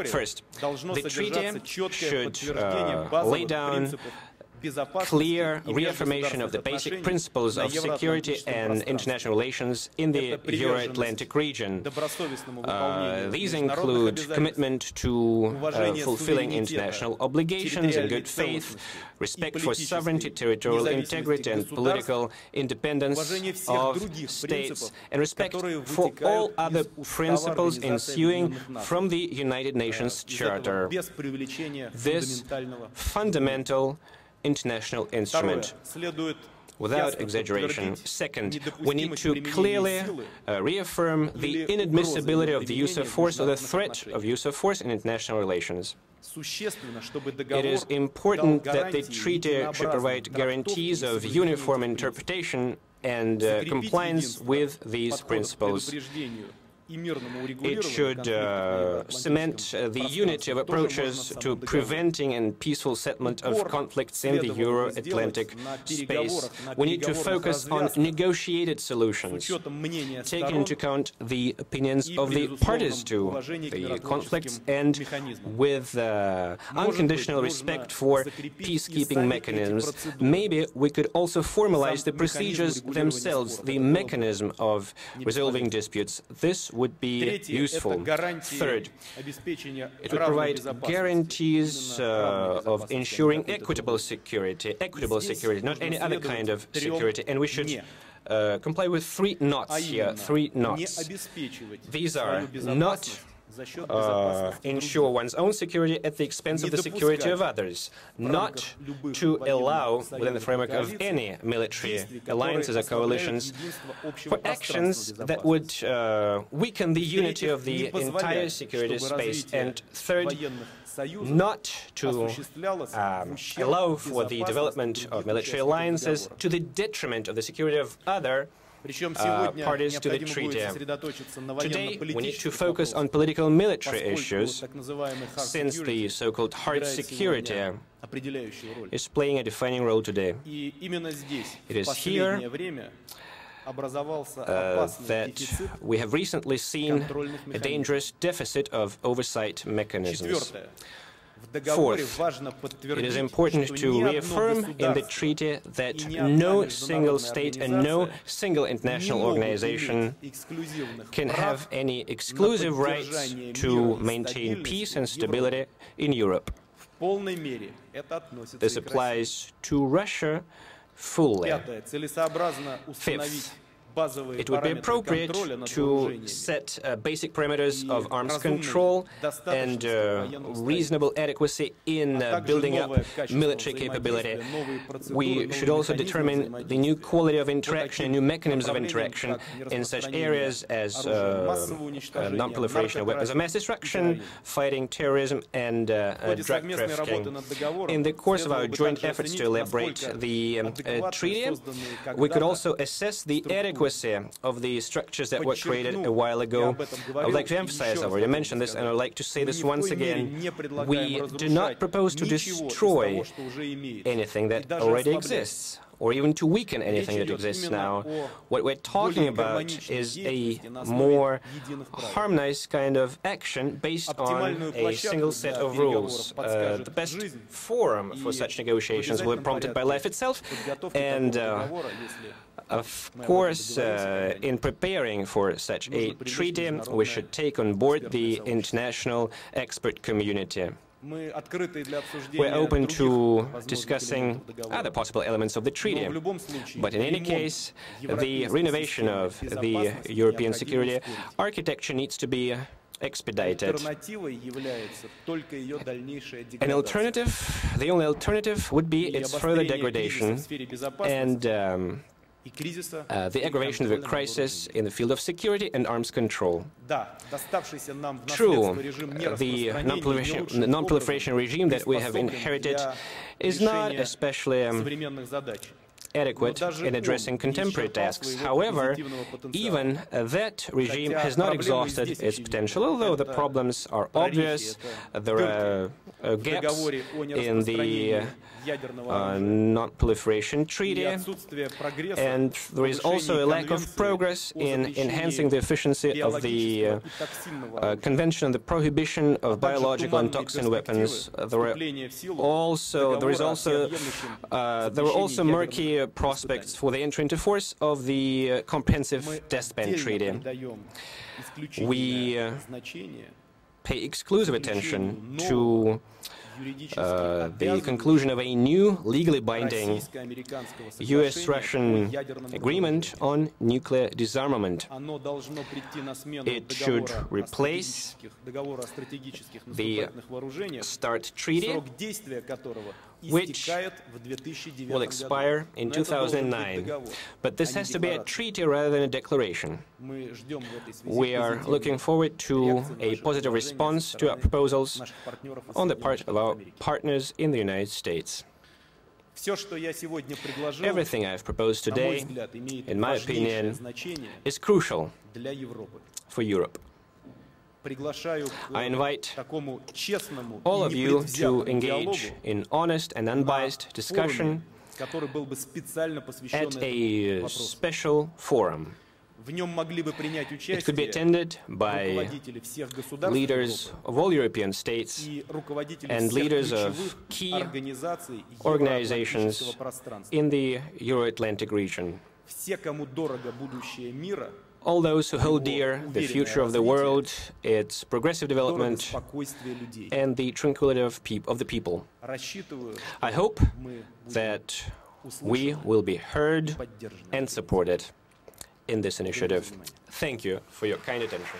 First, the treaty should lay down clear reaffirmation of the basic principles of security and international relations in the Euro-Atlantic region. These include commitment to fulfilling international obligations in good faith, respect for sovereignty, territorial integrity and political independence of states, and respect for all other principles ensuing from the United Nations Charter. This fundamental international instrument, without exaggeration. Second, we need to clearly reaffirm the inadmissibility of the use of force or the threat of use of force in international relations. It is important that the treaty should provide guarantees of uniform interpretation and compliance with these principles. It should cement the unity of approaches to preventing and peaceful settlement of conflicts in the Euro-Atlantic space. We need to focus on negotiated solutions, taking into account the opinions of the parties to the conflicts and with unconditional respect for peacekeeping mechanisms. Maybe we could also formalize the procedures themselves, the mechanism of resolving disputes. This would be useful. Third, it would provide guarantees of ensuring equitable security, not any other kind of security, and we should comply with three nots here, These are not ensure one's own security at the expense of the security of others, not to allow, within the framework of any military alliances or coalitions, for actions that would weaken the unity of the entire security space, and third, not to allow for the development of military alliances to the detriment of the security of other parties to the treaty. Today, we need to focus on political military issues, since the so-called hard security is playing a defining role today. It is here that we have recently seen a dangerous deficit of oversight mechanisms. Fourth, it is important to reaffirm in the treaty that no single state and no single international organization can have any exclusive rights to maintain peace and stability in Europe. This applies to Russia fully. Fifth, it would be appropriate to set basic parameters of arms control and reasonable adequacy in building up military capability. We should also determine the new quality of interaction and new mechanisms of interaction in such areas as non-proliferation of weapons of mass destruction, fighting terrorism, and drug trafficking. In the course of our joint efforts to elaborate the treaty, we could also assess the adequacy of the structures that were created a while ago. I would like to emphasize, I've already mentioned this, and I would like to say this once again, we do not propose to destroy anything that already exists, or even to weaken anything that exists now. What we're talking about is a more harmonized kind of action based on a single set of rules. The best forum for such negotiations will be prompted by life itself, and of course, in preparing for such a treaty, we should take on board the international expert community. We're open to discussing other possible elements of the treaty, but in any case, the renovation of the European security architecture needs to be expedited. An alternative, the only alternative, would be its further degradation and the aggravation of a crisis in the field of security and arms control. True, the non-proliferation regime that we have inherited is not especially adequate in addressing contemporary tasks. However, even that regime has not exhausted its potential. Although the problems are obvious, there are gaps in the Non-Proliferation Treaty, and there is also a lack of progress in enhancing the efficiency of the Convention on the Prohibition of Biological and Toxin Weapons. There were also murky prospects for the entry into force of the Comprehensive Test Ban Treaty. We pay exclusive attention to the conclusion of a new, legally binding US-Russian agreement on nuclear disarmament. It should replace the START Treaty, which will expire in 2009. But this has to be a treaty rather than a declaration. We are looking forward to a positive response to our proposals on the part of our partners in the United States. Everything I have proposed today, in my opinion, is crucial for Europe. I invite all of you to engage in honest and unbiased discussion at a special forum. It could be attended by leaders of all European states and leaders of key organizations in the Euro-Atlantic region. All those who hold dear the future of the world, its progressive development, and the tranquility of the people. I hope that we will be heard and supported in this initiative. Thank you for your kind attention.